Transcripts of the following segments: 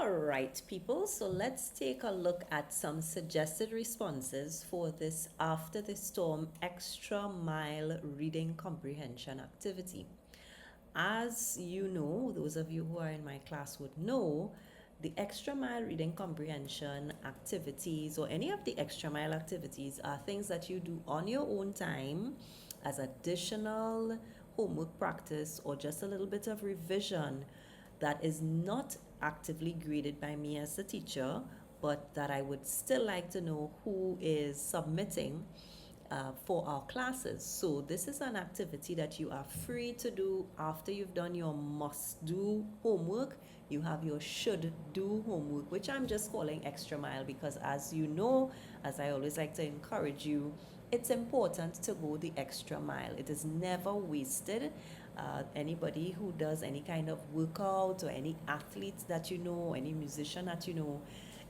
All right, people, so let's take a look at some suggested responses for this After the Storm Extra Mile Reading Comprehension Activity. As you know, those of you who are in my class would know, the extra mile reading comprehension activities or any of the extra mile activities are things that you do on your own time as additional homework practice or just a little bit of revision that is not actively graded by me as the teacher, but that I would still like to know who is submitting for our classes. So this is an activity that you are free to do after you've done your must do homework. You have your should do homework, which I'm just calling extra mile because, as you know, as I always like to encourage you, it's important to go the extra mile. It is never wasted. Anybody who does any kind of workout or any athlete that you know, any musician that you know,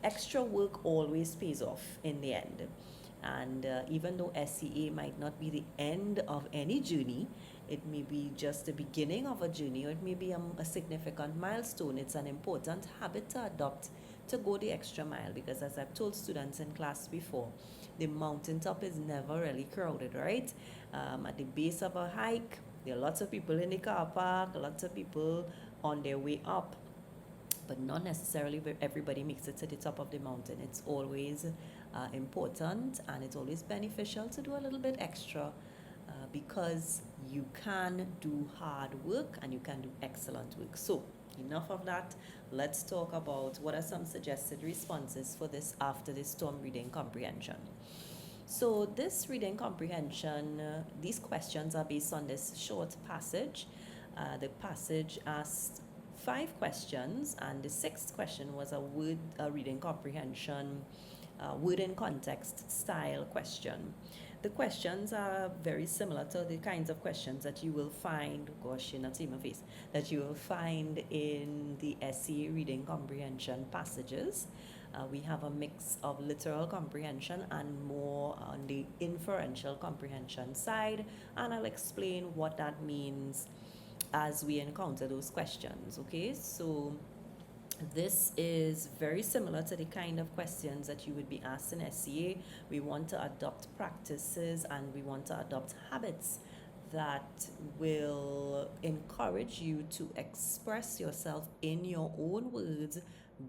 extra work always pays off in the end. And even though S.E.A might not be the end of any journey, it may be just the beginning of a journey, or it may be a significant milestone. It's an important habit to adopt to go the extra mile because, as I've told students in class before, the mountaintop is never really crowded, right? At the base of a hike, there are lots of people in the car park, lots of people on their way up, but not necessarily everybody makes it to the top of the mountain. It's always important, and it's always beneficial to do a little bit extra because you can do hard work and you can do excellent work. So enough of that. Let's talk about what are some suggested responses for this After the Storm reading comprehension. So this reading comprehension, these questions are based on this short passage. The passage asked 5 questions, and the 6th question was a reading comprehension, word in context style question. The questions are very similar to the kinds of questions that you will find, gosh, you're not seeing my face, that you will find in the S.E.A reading comprehension passages. We have a mix of literal comprehension and more on the inferential comprehension side, and I'll explain what that means as we encounter those questions. Okay, so this is very similar to the kind of questions that you would be asked in S.E.A. We want to adopt practices and we want to adopt habits that will encourage you to express yourself in your own words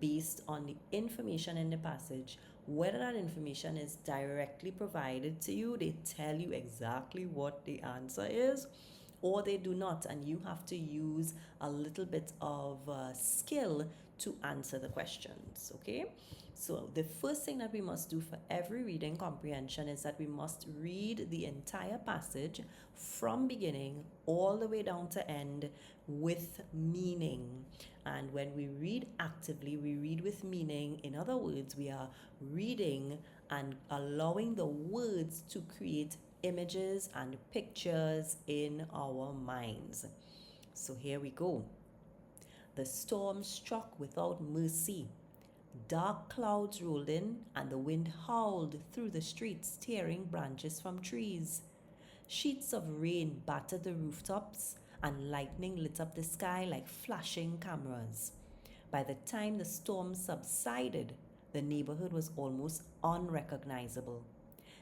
based on the information in the passage. Whether that information is directly provided to you, they tell you exactly what the answer is, or they do not, and you have to use a little bit of skill to answer the questions. Okay, so the first thing that we must do for every reading comprehension is that we must read the entire passage from beginning all the way down to end with meaning. And when we read actively, we read with meaning. In other words, we are reading and allowing the words to create images and pictures in our minds. So here we go. The storm struck without mercy. Dark clouds rolled in, and the wind howled through the streets, tearing branches from trees. Sheets of rain battered the rooftops, and lightning lit up the sky like flashing cameras. By the time the storm subsided, the neighborhood was almost unrecognizable.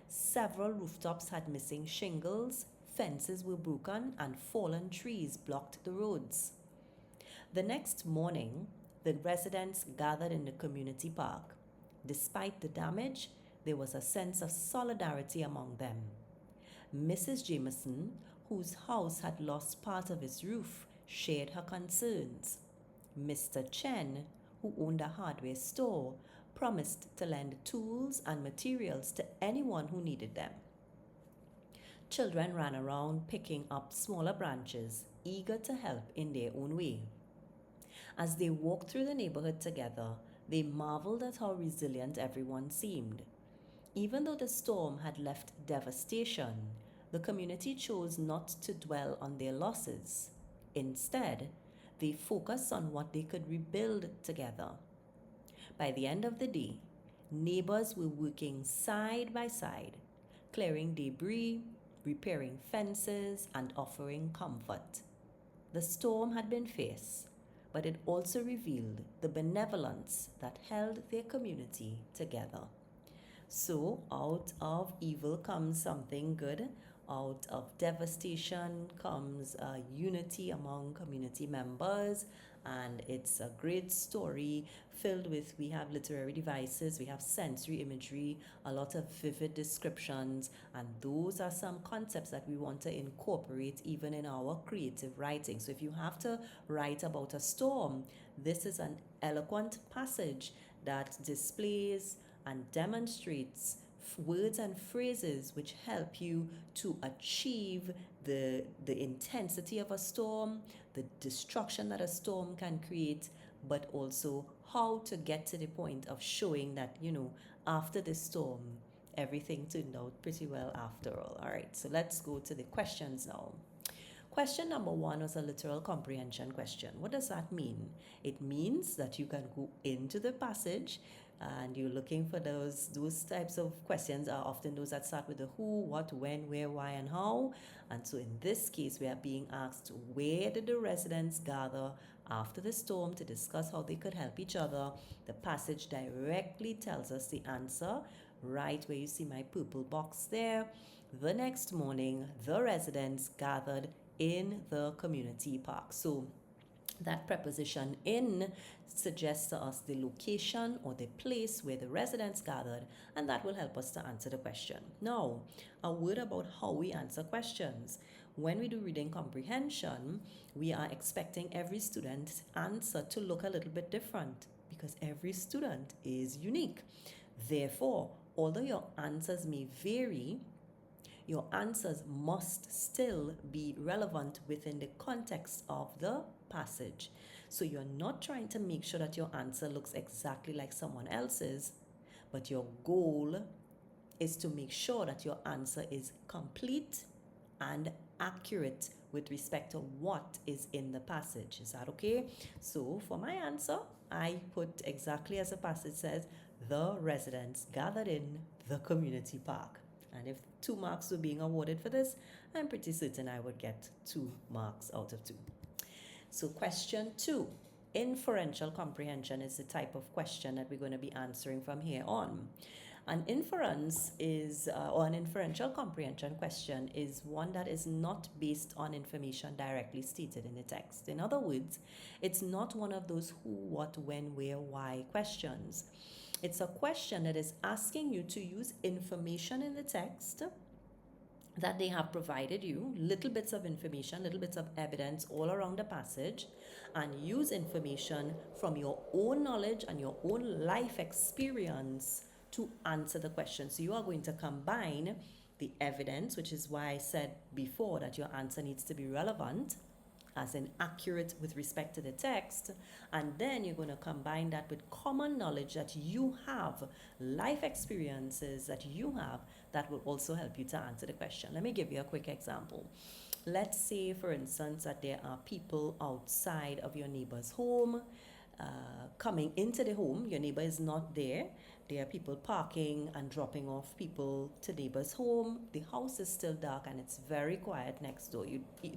Several rooftops had missing shingles, fences were broken, and fallen trees blocked the roads. The next morning, the residents gathered in the community park. Despite the damage, there was a sense of solidarity among them. Mrs. Jameson, whose house had lost part of its roof, shared her concerns. Mr. Chen, who owned a hardware store, promised to lend tools and materials to anyone who needed them. Children ran around picking up smaller branches, eager to help in their own way. As they walked through the neighborhood together, they marveled at how resilient everyone seemed. Even though the storm had left devastation, the community chose not to dwell on their losses. Instead, they focused on what they could rebuild together. By the end of the day, neighbors were working side by side, clearing debris, repairing fences, and offering comfort. The storm had been fierce, but it also revealed the benevolence that held their community together. So, out of evil comes something good. Out of devastation comes unity among community members. And it's a great story filled with, we have literary devices, we have sensory imagery, a lot of vivid descriptions, and those are some concepts that we want to incorporate even in our creative writing. So if you have to write about a storm, this is an eloquent passage that displays and demonstrates words and phrases which help you to achieve the intensity of a storm, the destruction that a storm can create, but also how to get to the point of showing that, after the storm, everything turned out pretty well after all. All right, so let's go to the questions now. Question number 1 was a literal comprehension question. What does that mean? It means that you can go into the passage and you're looking for those types of questions are often those that start with the who, what, when, where, why, and how. And so in this case, we are being asked, where did the residents gather after the storm to discuss how they could help each other? The passage directly tells us the answer, right where you see my purple box there. The next morning, the residents gathered in the community park. So that preposition in suggests to us the location or the place where the residents gathered, and that will help us to answer the question. Now, a word about how we answer questions. When we do reading comprehension, we are expecting every student's answer to look a little bit different because every student is unique. Therefore, although your answers may vary, your answers must still be relevant within the context of the passage. So you're not trying to make sure that your answer looks exactly like someone else's, but your goal is to make sure that your answer is complete and accurate with respect to what is in the passage. Is that okay? So for my answer, I put exactly as the passage says, the residents gathered in the community park. And if 2 marks were being awarded for this, I'm pretty certain I would get 2 marks out of 2. So question 2, inferential comprehension is the type of question that we're going to be answering from here on. An inference is, or an inferential comprehension question is one that is not based on information directly stated in the text. In other words, it's not one of those who, what, when, where, why questions. It's a question that is asking you to use information in the text that they have provided you, little bits of information, little bits of evidence all around the passage, and use information from your own knowledge and your own life experience to answer the question. So you are going to combine the evidence, which is why I said before that your answer needs to be relevant, as in accurate with respect to the text, and then you're going to combine that with common knowledge that you have, life experiences that you have, that will also help you to answer the question. Let me give you a quick example. Let's say, for instance, that there are people outside of your neighbor's home coming into the home. Your neighbor is not there. There are people parking and dropping off people to neighbor's home. The house is still dark and it's very quiet next door.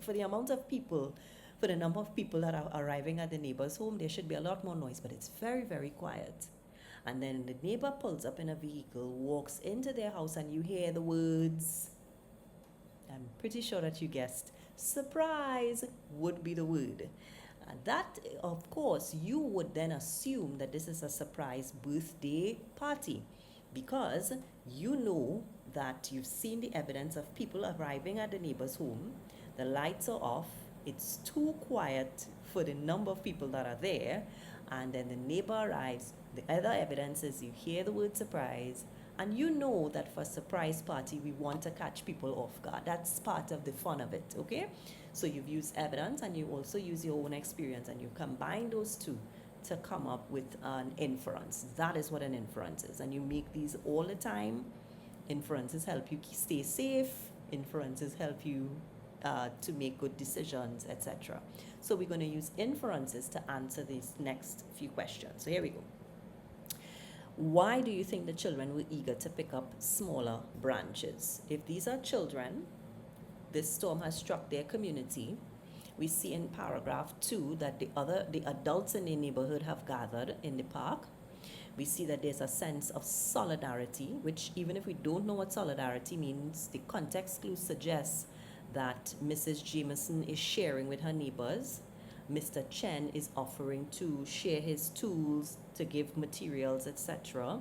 For the amount of people, for the number of people that are arriving at the neighbor's home, there should be a lot more noise, but it's very, very quiet. And then the neighbor pulls up in a vehicle, walks into their house, and you hear the words, I'm pretty sure that you guessed, surprise would be the word. That, of course, you would then assume that this is a surprise birthday party because you know that you've seen the evidence of people arriving at the neighbor's home. The lights are off. It's too quiet for the number of people that are there. And then the neighbor arrives. The other evidence is you hear the word surprise. And you know that for a surprise party, we want to catch people off guard. That's part of the fun of it, okay? So you've used evidence and you also use your own experience and you combine those two to come up with an inference. That is what an inference is. And you make these all the time. Inferences help you stay safe. Inferences help you to make good decisions, etc. So we're going to use inferences to answer these next few questions. So here we go. Why do you think the children were eager to pick up smaller branches? If these are children, this storm has struck their community, We see in paragraph 2 that the adults in the neighborhood have gathered in the park. We see that there's a sense of solidarity, which, even if we don't know what solidarity means, the context clue suggests that Mrs. Jameson is sharing with her neighbors. Mr. Chen is offering to share his tools, to give materials, etc.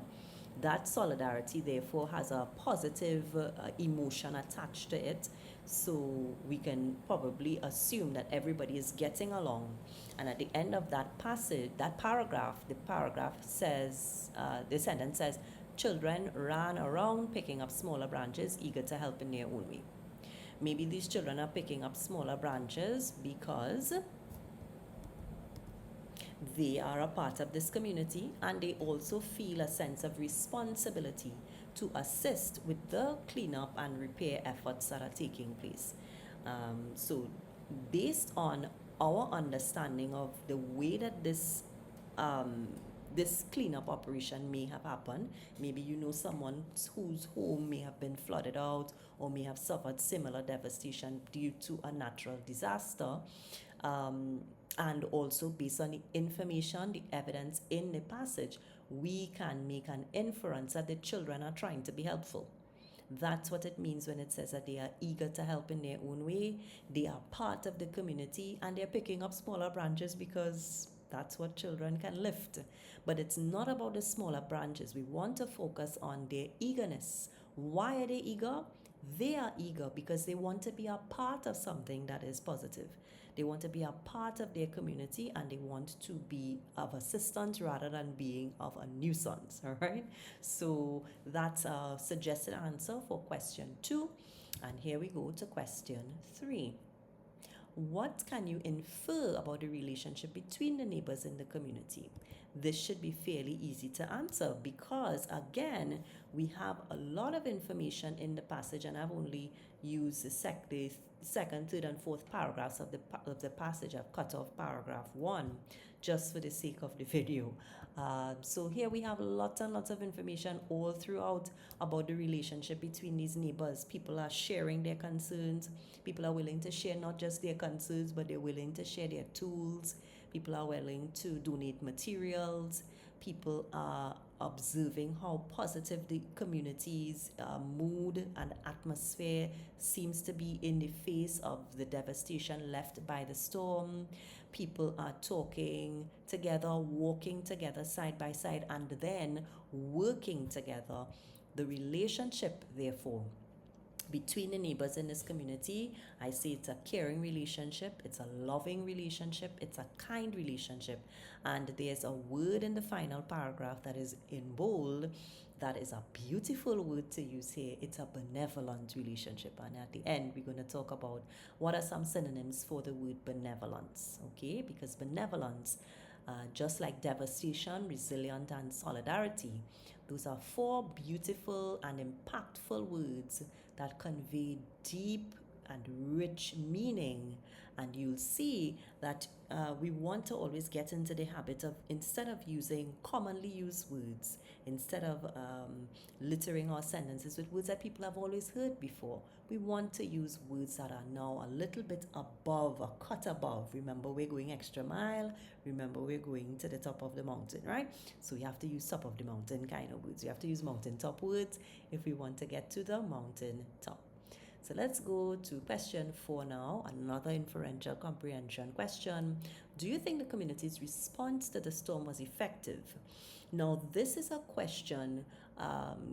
That solidarity, therefore, has a positive emotion attached to it. So we can probably assume that everybody is getting along. And at the end of that passage, that paragraph, the paragraph says, the sentence says, children ran around picking up smaller branches, eager to help in their own way. Maybe these children are picking up smaller branches because they are a part of this community, and they also feel a sense of responsibility to assist with the cleanup and repair efforts that are taking place. So, based on our understanding of the way that um, this cleanup operation may have happened, maybe you know someone whose home may have been flooded out or may have suffered similar devastation due to a natural disaster. Um, and also, based on the information, the evidence in the passage, we can make an inference that the children are trying to be helpful. That's what it means when it says that they are eager to help in their own way. They are part of the community, and they're picking up smaller branches because that's what children can lift. But it's not about the smaller branches. We want to focus on their eagerness. Why are they eager? They are eager because they want to be a part of something that is positive. They want to be a part of their community, and they want to be of assistance rather than being of a nuisance. All right. So that's a suggested answer for question 2. And here we go to question 3. What can you infer about the relationship between the neighbors in the community? This should be fairly easy to answer because, again, we have a lot of information in the passage, and I've only used the second, third, and fourth paragraphs of the passage. I've cut off paragraph 1 just for the sake of the video. So here we have lots and lots of information all throughout about the relationship between these neighbors. People are sharing their concerns. People are willing to share not just their concerns, but they're willing to share their tools. People are willing to donate materials. People are observing how positive the community's mood and atmosphere seems to be in the face of the devastation left by the storm. People are talking together, walking together side by side, and then working together. The relationship, therefore, between the neighbors in this community, I say it's a caring relationship, it's a loving relationship, it's a kind relationship. And there's a word in the final paragraph that is in bold that is a beautiful word to use here. It's a benevolent relationship. And at the end, we're going to talk about what are some synonyms for the word benevolence, okay? Because benevolence, just like devastation, resilient, and solidarity, those are 4 beautiful and impactful words that convey deep and rich meaning. And you'll see that we want to always get into the habit of, instead of using commonly used words, instead of littering our sentences with words that people have always heard before, we want to use words that are now a little bit above, a cut above. Remember, we're going extra mile. Remember, we're going to the top of the mountain, right? So we have to use top of the mountain kind of words. We have to use mountaintop words if we want to get to the mountain top. So let's go to question 4 now, another inferential comprehension question. Do you think the community's response to the storm was effective? Now, this is a question,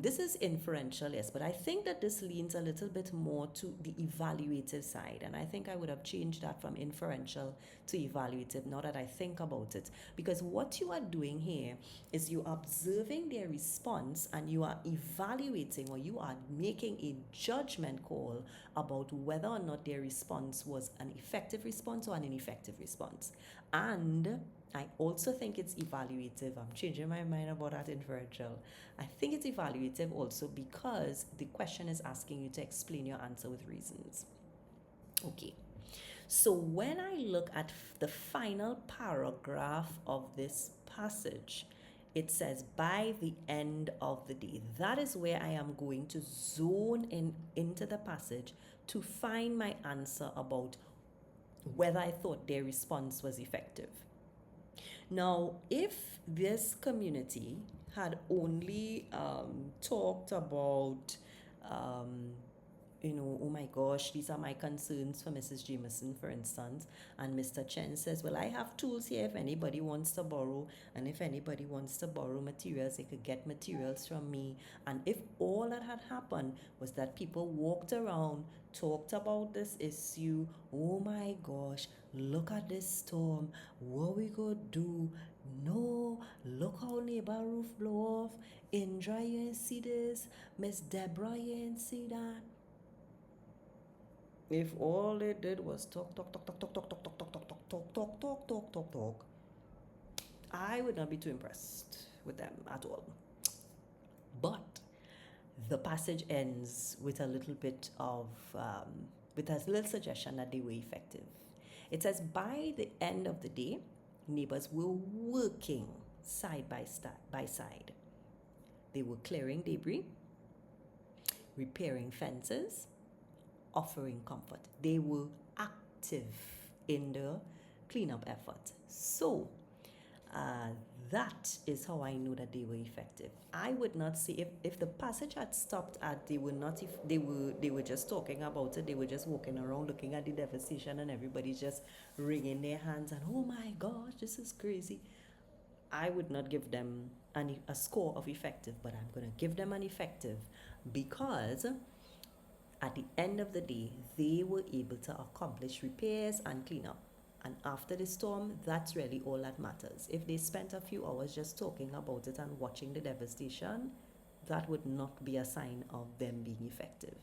this is inferential, yes, but I think that this leans a little bit more to the evaluative side. And I think I would have changed that from inferential to evaluative now that I think about it. Because what you are doing here is you are observing their response and you are evaluating, or you are making a judgment call about whether or not their response was an effective response or an ineffective response. And I also think it's evaluative. I'm changing my mind about that inferential. I think it's evaluative also because the question is asking you to explain your answer with reasons. Okay. So when I look at the final paragraph of this passage, it says by the end of the day. That is where I am going to zone in into the passage to find my answer about whether I thought their response was effective. Now, if this community had only talked about, um, oh my gosh, these are my concerns for Mrs. Jameson, for instance, and Mr. Chen says, well, I have tools here if anybody wants to borrow, and if anybody wants to borrow materials, they could get materials from me. And if all that had happened was that people walked around, talked about this issue, oh my gosh, look at this storm, what we gonna do? No, look how neighbor roof blow off. Indra, you ain't see this. Miss Deborah, you ain't see that. If all they did was talk, I would not be too impressed with them at all. But the passage ends with a little bit of, with a little suggestion that they were effective. It says, by the end of the day, neighbors were working side by side. They were clearing debris, repairing fences, offering comfort. They were active in the cleanup effort. So that is how I know that they were effective. I would not say if the passage had stopped at they were just talking about it, they were just walking around looking at the devastation and everybody's just wringing their hands and oh my gosh, this is crazy. I would not give them a score of effective, but I'm going to give them an effective because at the end of the day, they were able to accomplish repairs and cleanup. And after the storm, that's really all that matters. If they spent a few hours just talking about it and watching the devastation, that would not be a sign of them being effective.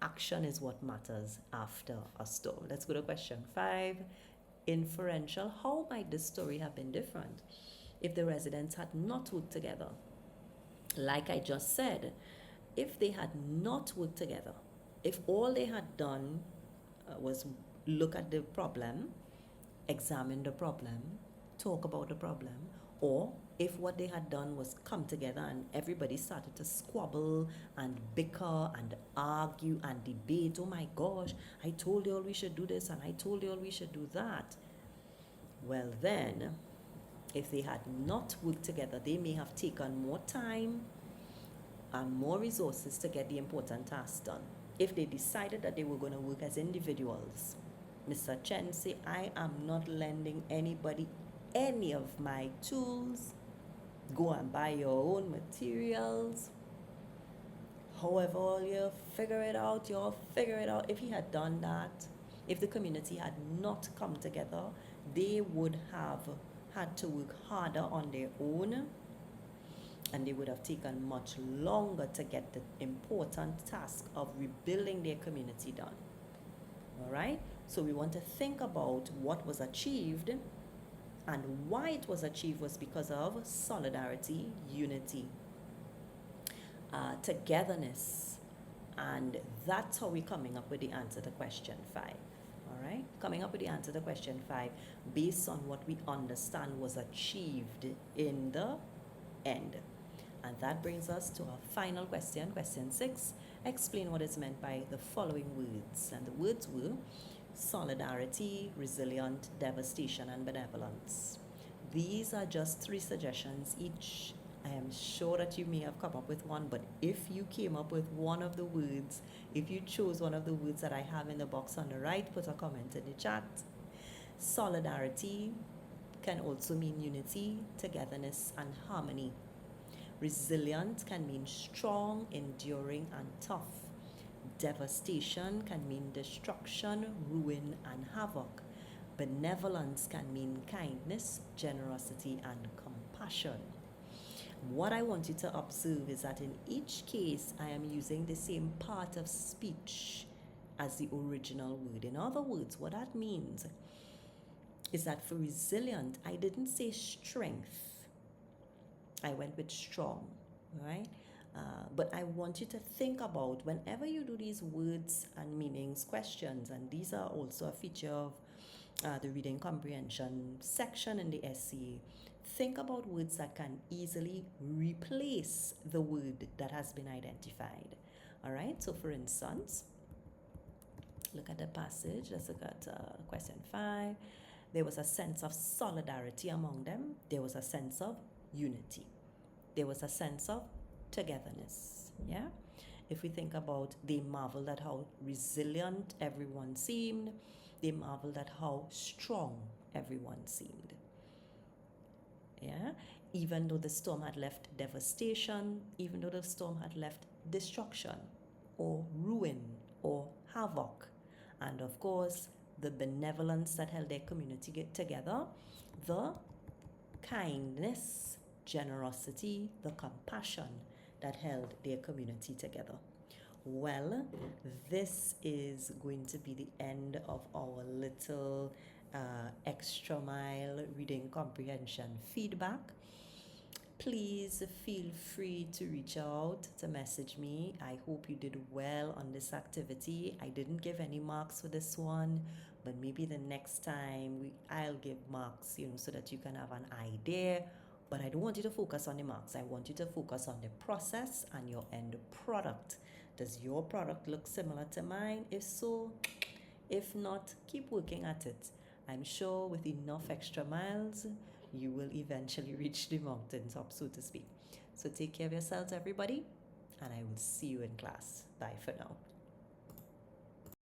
Action is what matters after a storm. Let's go to question 5. Inferential. How might this story have been different if the residents had not worked together? Like I just said, if they had not worked together, if all they had done was look at the problem, examine the problem, talk about the problem, or if what they had done was come together and everybody started to squabble and bicker and argue and debate, oh my gosh, I told you all we should do this and I told you all we should do that. Well then, if they had not worked together, they may have taken more time and more resources to get the important tasks done. If they decided that they were going to work as individuals, Mr. Chen say, I am not lending anybody any of my tools. Go and buy your own materials. However, you figure it out, you'll figure it out. If he had done that, if the community had not come together, they would have had to work harder on their own and they would have taken much longer to get the important task of rebuilding their community done. All right? So we want to think about what was achieved and why it was achieved was because of solidarity, unity, togetherness. And that's how we're coming up with the answer to question 5. All right? Coming up with the answer to question 5 based on what we understand was achieved in the end. And that brings us to our final question, question 6. Explain what is meant by the following words. And the words were solidarity, resilient, devastation, and benevolence. These are just 3 suggestions each. I am sure that you may have come up with one, but if you came up with one of the words, if you chose one of the words that I have in the box on the right, put a comment in the chat. Solidarity can also mean unity, togetherness, and harmony. Resilient can mean strong, enduring, and tough. Devastation can mean destruction, ruin, and havoc. Benevolence can mean kindness, generosity, and compassion. What I want you to observe is that in each case, I am using the same part of speech as the original word. In other words, what that means is that for resilient, I didn't say strength. I went with strong, right? But I want you to think about whenever you do these words and meanings questions, and these are also a feature of the reading comprehension section in the S.E.A. Think about words that can easily replace the word that has been identified. All right, so for instance, look at the passage. Let's look at question 5. There was a sense of solidarity among them. There was a sense of unity. There was a sense of togetherness. Yeah? If we think about, they marveled at how resilient everyone seemed. They marveled at how strong everyone seemed. Yeah? Even though the storm had left devastation, even though the storm had left destruction or ruin or havoc, and of course, the benevolence that held their community together, the kindness, generosity, the compassion that held their community together. Well, this is going to be the end of our little extra mile reading comprehension feedback. Please feel free to reach out, to message me. I hope you did well on this activity. I didn't give any marks for this one, but maybe the next time I'll give marks, so that you can have an idea. But I don't want you to focus on the marks. I want you to focus on the process and your end product. Does your product look similar to mine? If so, if not, keep working at it. I'm sure with enough extra miles, you will eventually reach the mountaintop, so to speak. So take care of yourselves, everybody, and I will see you in class. Bye for now.